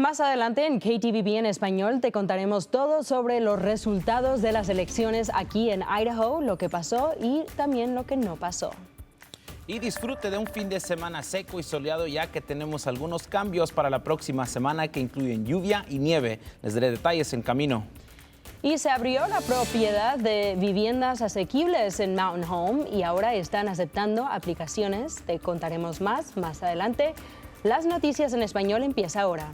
Más adelante en KTVB en español te contaremos todo sobre los resultados de las elecciones aquí en Idaho, lo que pasó y también lo que no pasó. Y disfrute de un fin de semana seco y soleado, ya que tenemos algunos cambios para la próxima semana que incluyen lluvia y nieve. Les daré detalles en camino. Y se abrió la propiedad de viviendas asequibles en Mountain Home y ahora están aceptando aplicaciones. Te contaremos más adelante. Las noticias en español empieza ahora.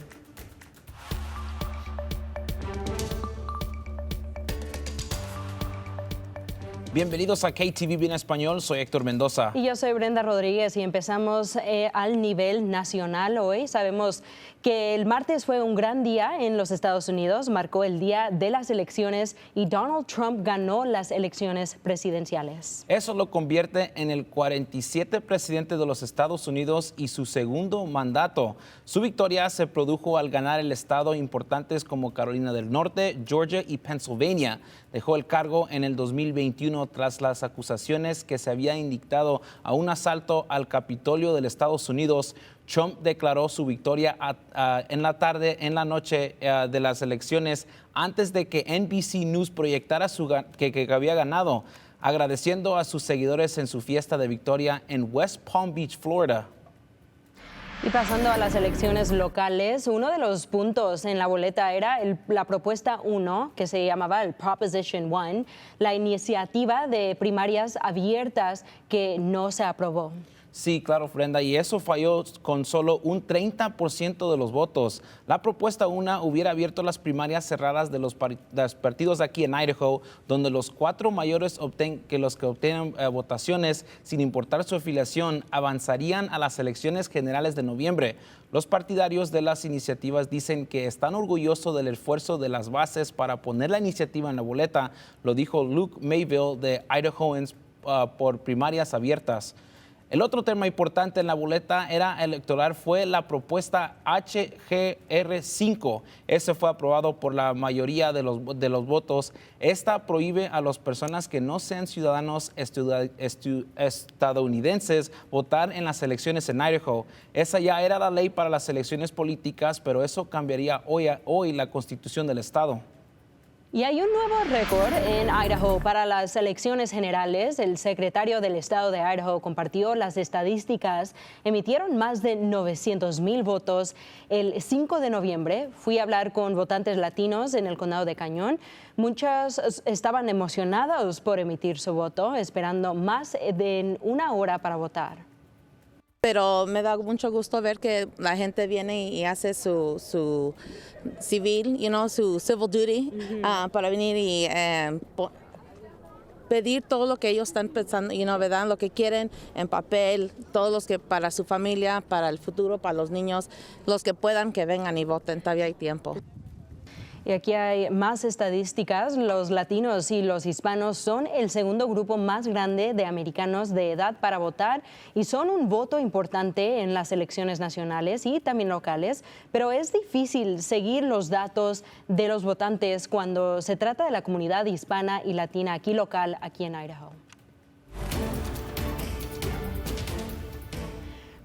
Bienvenidos a KTVB en español, soy Héctor Mendoza. Y yo soy Brenda Rodríguez y empezamos al nivel nacional hoy. Sabemos que el martes fue un gran día en los Estados Unidos, marcó el día de las elecciones y Donald Trump ganó las elecciones presidenciales. Eso lo convierte en el 47 presidente de los Estados Unidos y su segundo mandato. Su victoria se produjo al ganar el estado importantes como Carolina del Norte, Georgia y Pennsylvania. Dejó el cargo en el 2021 tras las acusaciones que se había indicado a un asalto al Capitolio de los Estados Unidos. Trump declaró su victoria en la noche de las elecciones antes de que NBC News proyectara que había ganado, agradeciendo a sus seguidores en su fiesta de victoria en West Palm Beach, Florida. Y pasando a las elecciones locales, uno de los puntos en la boleta era la propuesta 1, que se llamaba el Proposition 1, la iniciativa de primarias abiertas que no se aprobó. Sí, claro, Brenda, y eso falló con solo un 30% de los votos. La propuesta 1 hubiera abierto las primarias cerradas de los partidos aquí en Idaho, donde los 4 mayores que obtienen votaciones, sin importar su afiliación, avanzarían a las elecciones generales de noviembre. Los partidarios de las iniciativas dicen que están orgullosos del esfuerzo de las bases para poner la iniciativa en la boleta, lo dijo Luke Mayville de Idahoans por Primarias Abiertas. El otro tema importante en la boleta electoral fue la propuesta HGR 5. Ese fue aprobado por la mayoría de los votos. Esta prohíbe a las personas que no sean ciudadanos estadounidenses votar en las elecciones en Idaho. Esa ya era la ley para las elecciones políticas, pero eso cambiaría hoy la constitución del estado. Y hay un nuevo récord en Idaho para las elecciones generales. El secretario del estado de Idaho compartió las estadísticas. Emitieron más de 900,000 votos el 5 de noviembre. Fui a hablar con votantes latinos en el condado de Cañón. Muchos estaban emocionados por emitir su voto, esperando más de una hora para votar. Pero me da mucho gusto ver que la gente viene y hace su civil, su civil duty para venir y pedir todo lo que ellos están pensando, ¿verdad? Lo que quieren en papel, todos los que para su familia, para el futuro, para los niños, los que puedan que vengan y voten, todavía hay tiempo. Y aquí hay más estadísticas. Los latinos y los hispanos son el segundo grupo más grande de americanos de edad para votar y son un voto importante en las elecciones nacionales y también locales, pero es difícil seguir los datos de los votantes cuando se trata de la comunidad hispana y latina aquí local, aquí en Idaho.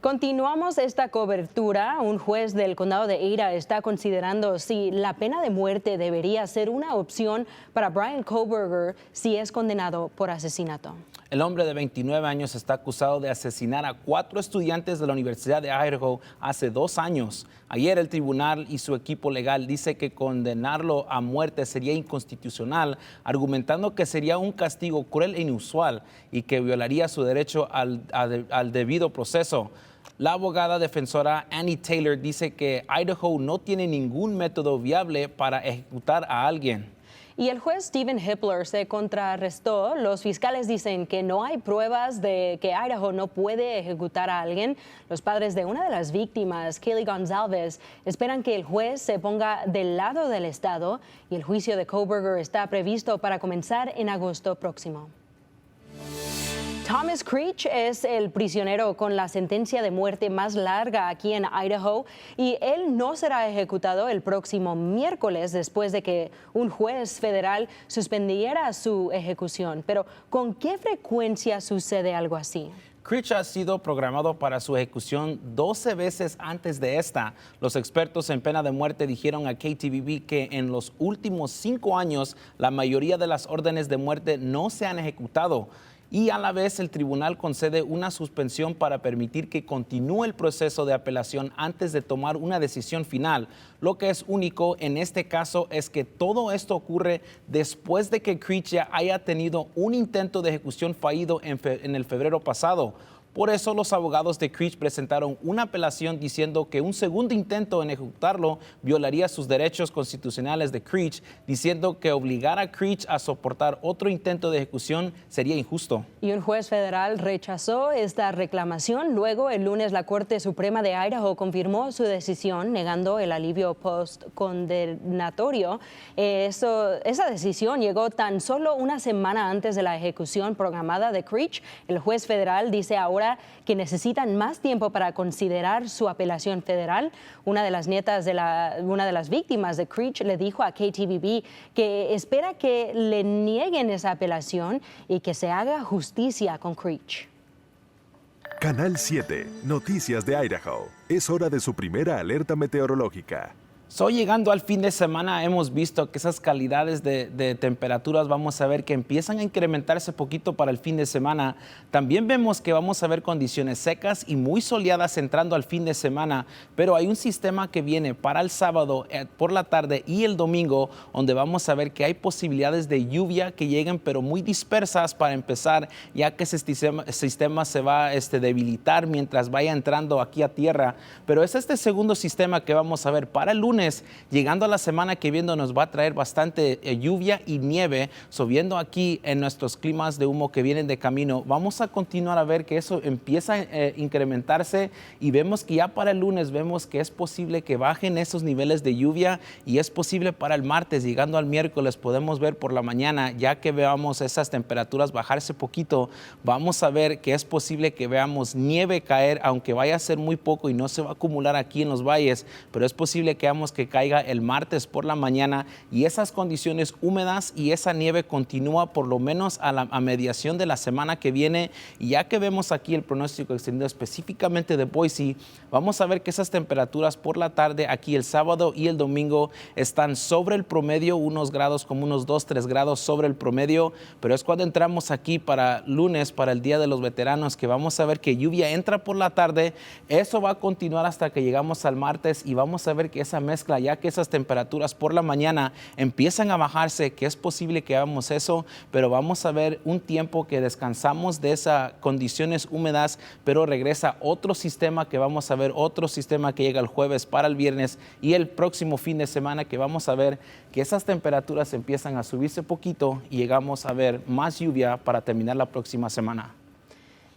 Continuamos esta cobertura. Un juez del condado de Ada está considerando si la pena de muerte debería ser una opción para Bryan Kohberger si es condenado por asesinato. El hombre de 29 años está acusado de asesinar a 4 estudiantes de la Universidad de Idaho hace 2 años. Ayer el tribunal y su equipo legal dice que condenarlo a muerte sería inconstitucional, argumentando que sería un castigo cruel e inusual y que violaría su derecho al debido proceso. La abogada defensora Annie Taylor dice que Idaho no tiene ningún método viable para ejecutar a alguien. Y el juez Stephen Hippler se contrarrestó. Los fiscales dicen que no hay pruebas de que Idaho no puede ejecutar a alguien. Los padres de una de las víctimas, Kaylee González, esperan que el juez se ponga del lado del estado y el juicio de Kohberger está previsto para comenzar en agosto próximo. Thomas Creech es el prisionero con la sentencia de muerte más larga aquí en Idaho y él no será ejecutado el próximo miércoles después de que un juez federal suspendiera su ejecución. Pero ¿con qué frecuencia sucede algo así? Creech ha sido programado para su ejecución 12 veces antes de esta. Los expertos en pena de muerte dijeron a KTVB que en los últimos 5 años la mayoría de las órdenes de muerte no se han ejecutado. Y a la vez el tribunal concede una suspensión para permitir que continúe el proceso de apelación antes de tomar una decisión final. Lo que es único en este caso es que todo esto ocurre después de que Creech ya haya tenido un intento de ejecución fallido en el febrero pasado. Por eso los abogados de Creech presentaron una apelación diciendo que un segundo intento en ejecutarlo violaría sus derechos constitucionales de Creech, diciendo que obligar a Creech a soportar otro intento de ejecución sería injusto. Y un juez federal rechazó esta reclamación. Luego, el lunes, la Corte Suprema de Idaho confirmó su decisión, negando el alivio postcondenatorio. Esa decisión llegó tan solo una semana antes de la ejecución programada de Creech. El juez federal dice ahora que necesitan más tiempo para considerar su apelación federal. Una de las víctimas de Creech le dijo a KTVB que espera que le nieguen esa apelación y que se haga justicia con Creech. Canal 7, Noticias de Idaho. Es hora de su primera alerta meteorológica. Llegando al fin de semana, hemos visto que esas calidades de temperaturas vamos a ver que empiezan a incrementarse poquito para el fin de semana. También vemos que vamos a ver condiciones secas y muy soleadas entrando al fin de semana, pero hay un sistema que viene para el sábado por la tarde y el domingo, donde vamos a ver que hay posibilidades de lluvia que lleguen, pero muy dispersas para empezar, ya que ese sistema se va a debilitar mientras vaya entrando aquí a tierra. Pero es este segundo sistema que vamos a ver para el lunes. Llegando a la semana que viene nos va a traer bastante lluvia y nieve, subiendo aquí en nuestros climas de humo que vienen de camino. Vamos a continuar a ver que eso empieza a incrementarse y vemos que ya para el lunes vemos que es posible que bajen esos niveles de lluvia y es posible para el martes. Llegando al miércoles podemos ver por la mañana, ya que veamos esas temperaturas bajarse poquito, vamos a ver que es posible que veamos nieve caer, aunque vaya a ser muy poco y no se va a acumular aquí en los valles, pero es posible que veamos que caiga el martes por la mañana y esas condiciones húmedas y esa nieve continúa por lo menos a mediación de la semana que viene. Y ya que vemos aquí el pronóstico extendido específicamente de Boise, vamos a ver que esas temperaturas por la tarde aquí el sábado y el domingo están sobre el promedio, unos grados como unos 2-3 grados sobre el promedio, pero es cuando entramos aquí para lunes, para el Día de los Veteranos, que vamos a ver que lluvia entra por la tarde. Eso va a continuar hasta que llegamos al martes y vamos a ver que esa mezcla, ya que esas temperaturas por la mañana empiezan a bajarse, que es posible que hagamos eso, pero vamos a ver un tiempo que descansamos de esas condiciones húmedas, pero regresa otro sistema, que vamos a ver otro sistema que llega el jueves para el viernes y el próximo fin de semana, que vamos a ver que esas temperaturas empiezan a subirse poquito y llegamos a ver más lluvia para terminar la próxima semana.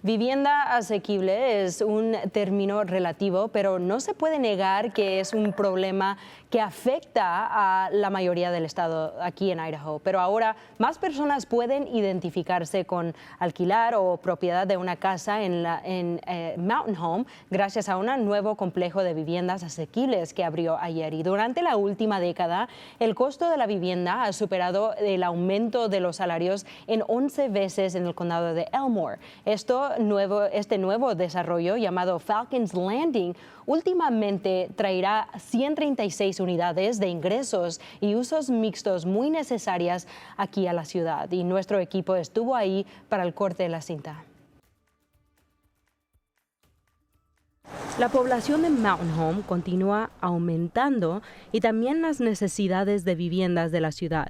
Vivienda asequible es un término relativo, pero no se puede negar que es un problema que afecta a la mayoría del estado aquí en Idaho. Pero ahora más personas pueden identificarse con alquilar o propiedad de una casa en Mountain Home gracias a un nuevo complejo de viviendas asequibles que abrió ayer. Y durante la última década, el costo de la vivienda ha superado el aumento de los salarios en 11 veces en el condado de Elmore. Este nuevo desarrollo, llamado Falcons Landing, últimamente traerá 136 unidades de ingresos y usos mixtos muy necesarias aquí a la ciudad. Y nuestro equipo estuvo ahí para el corte de la cinta. La población de Mountain Home continúa aumentando y también las necesidades de viviendas de la ciudad.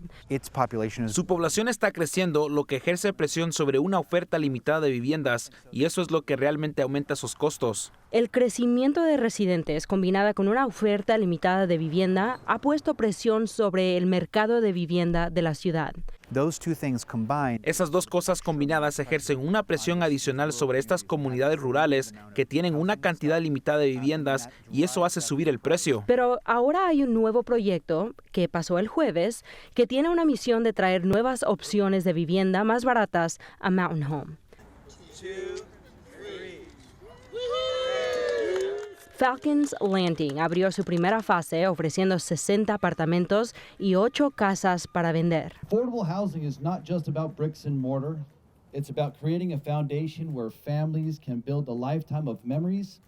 Su población está creciendo, lo que ejerce presión sobre una oferta limitada de viviendas, y eso es lo que realmente aumenta sus costos. El crecimiento de residentes combinada con una oferta limitada de vivienda ha puesto presión sobre el mercado de vivienda de la ciudad. Esas dos cosas combinadas ejercen una presión adicional sobre estas comunidades rurales que tienen una cantidad limitada de viviendas, y eso hace subir el precio. Pero ahora hay un nuevo proyecto que pasó el jueves que tiene una misión de traer nuevas opciones de vivienda más baratas a Mountain Home. Falcons Landing abrió su primera fase ofreciendo 60 apartamentos y 8 casas para vender. Affordable housing is not just about bricks and mortar. It's about creating a foundation where families can build a lifetime of memories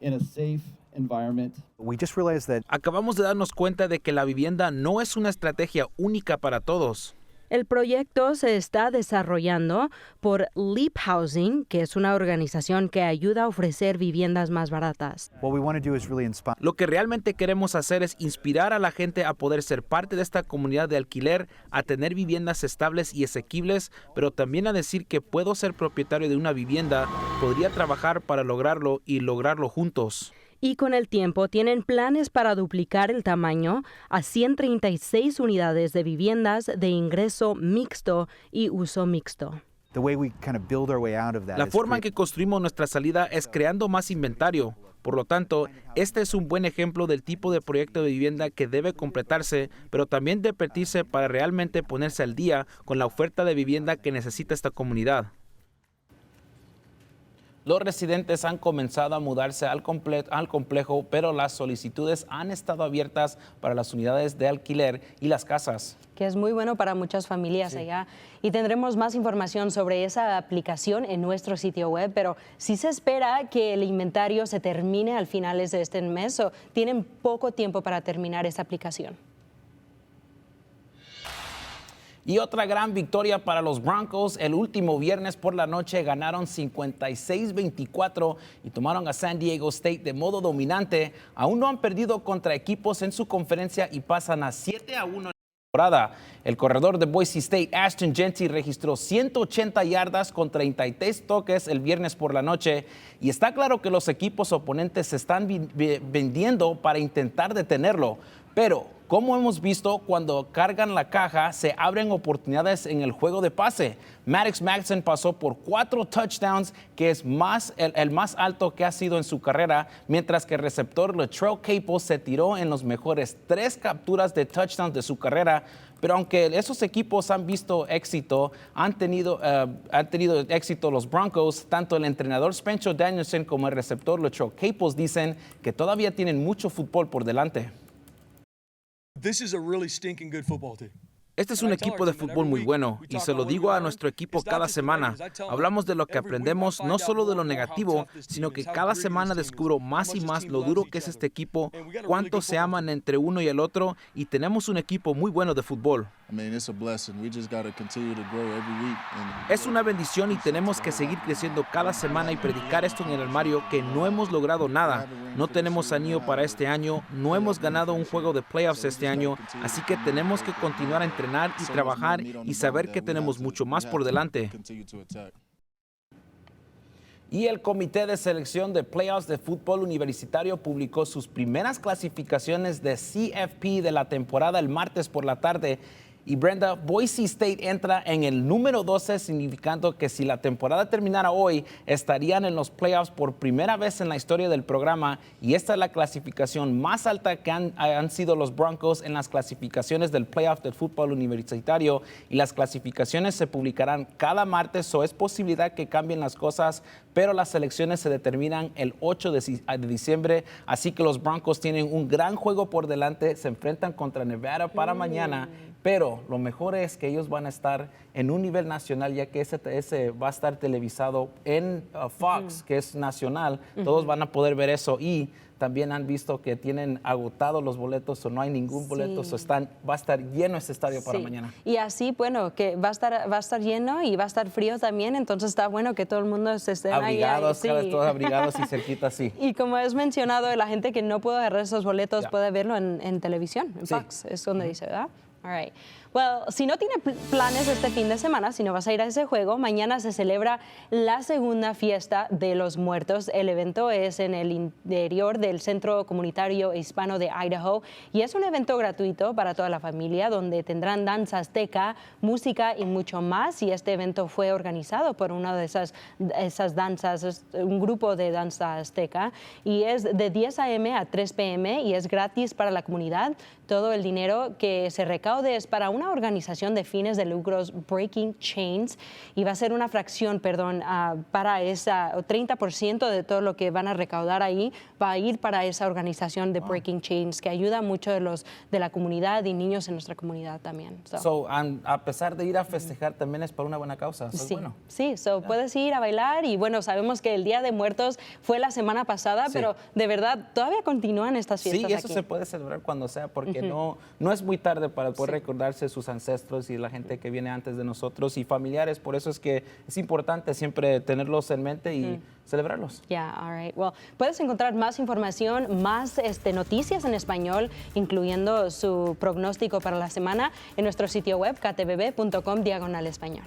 in a safe environment. We just realized that Acabamos de darnos cuenta de que la vivienda no es una estrategia única para todos. El proyecto se está desarrollando por Leap Housing, que es una organización que ayuda a ofrecer viviendas más baratas. what we want to do is really inspire Lo que realmente queremos hacer es inspirar a la gente a poder ser parte de esta comunidad de alquiler, a tener viviendas estables y asequibles, pero también a decir que puedo ser propietario de una vivienda, podría trabajar para lograrlo y lograrlo juntos. Y con el tiempo tienen planes para duplicar el tamaño a 136 unidades de viviendas de ingreso mixto y uso mixto. the way we kind of build our way out of that. La is forma en create- que construimos nuestra salida es creando más inventario. Por lo tanto, este es un buen ejemplo del tipo de proyecto de vivienda que debe completarse, pero también de invertirse para realmente ponerse al día con la oferta de vivienda que necesita esta comunidad. Los residentes han comenzado a mudarse al complejo, pero las solicitudes han estado abiertas para las unidades de alquiler y las casas. Que es muy bueno para muchas familias allá. Y tendremos más información sobre esa aplicación en nuestro sitio web, pero sí se espera que el inventario se termine al finales de este mes, o tienen poco tiempo para terminar esa aplicación. Y otra gran victoria para los Broncos. El último viernes por la noche ganaron 56-24 y tomaron a San Diego State de modo dominante. Aún no han perdido contra equipos en su conferencia y pasan a 7-1 en la temporada. El corredor de Boise State, Ashton Jeanty, registró 180 yardas con 33 toques el viernes por la noche. Y está claro que los equipos oponentes se están vendiendo para intentar detenerlo. Pero, como hemos visto, cuando cargan la caja, se abren oportunidades en el juego de pase. Maddox Madsen pasó por 4 touchdowns, que es el más alto que ha sido en su carrera, mientras que el receptor Latrell Capel se tiró en los mejores 3 capturas de touchdowns de su carrera. Pero aunque esos equipos han visto éxito, han tenido éxito los Broncos, tanto el entrenador Spencer Danielson como el receptor Latrell Capel dicen que todavía tienen mucho fútbol por delante. This is a really stinking good football team. Este es un equipo de fútbol muy bueno y se lo digo a nuestro equipo cada semana. Hablamos de lo que aprendemos, no solo de lo negativo, sino que cada semana descubro más y más lo duro que es este equipo, cuánto se aman entre uno y el otro, y tenemos un equipo muy bueno de fútbol. Es una bendición y tenemos que seguir creciendo cada semana y predicar esto en el armario, que no hemos logrado nada. No tenemos anillo para este año, no hemos ganado un juego de playoffs este año, así que tenemos que continuar a entrenar y trabajar y saber que tenemos mucho más por delante. Y el Comité de Selección de Playoffs de Fútbol Universitario publicó sus primeras clasificaciones de CFP de la temporada el martes por la tarde. Y Brenda, Boise State entra en el número 12, significando que si la temporada terminara hoy, estarían en los playoffs por primera vez en la historia del programa. Y esta es la clasificación más alta que han sido los Broncos en las clasificaciones del playoff del fútbol universitario. Y las clasificaciones se publicarán cada martes, o es posibilidad que cambien las cosas, pero las selecciones se determinan el 8 de diciembre. Así que los Broncos tienen un gran juego por delante, se enfrentan contra Nevada para mañana. Pero lo mejor es que ellos van a estar en un nivel nacional, ya que ese va a estar televisado en Fox, que es nacional. Todos van a poder ver eso, y también han visto que tienen agotados los boletos, o no hay ningún boleto, va a estar lleno este estadio para mañana. Y así, bueno, que va a estar lleno y va a estar frío también, entonces está bueno que todo el mundo se esté abrigados, ahí. todos abrigados y cerquita, sí. Y como has mencionado, la gente que no puede agarrar esos boletos puede verlo en televisión, en Fox, es donde dice, ¿verdad? All right. Well, si no tiene planes este fin de semana, si no vas a ir a ese juego, mañana se celebra la segunda fiesta de los muertos. El evento es en el interior del Centro Comunitario Hispano de Idaho y es un evento gratuito para toda la familia, donde tendrán danza azteca, música y mucho más. Y este evento fue organizado por una de esas danzas, un grupo de danza azteca, y es de 10 a.m. a 3 p.m. y es gratis para la comunidad. Todo el dinero que se recauda recaude es para una organización de fines de lucros, Breaking Chains, y va a ser una fracción, para esa 30% de todo lo que van a recaudar ahí va a ir para esa organización de Breaking Chains, que ayuda a muchos de la comunidad y niños en nuestra comunidad también. A pesar de ir a festejar, también es por una buena causa. Eso es Sí, bueno. sí, puedes ir a bailar y bueno, sabemos que el Día de Muertos fue la semana pasada, pero de verdad todavía continúan estas fiestas Sí, y eso aquí. se puede celebrar cuando sea, porque no es muy tarde para poder recordarse sus ancestros y la gente que viene antes de nosotros y familiares. Por eso es que es importante siempre tenerlos en mente y celebrarlos. All right. Well, puedes encontrar más información, más noticias en español, incluyendo su pronóstico para la semana, en nuestro sitio web, ktbb.com/español.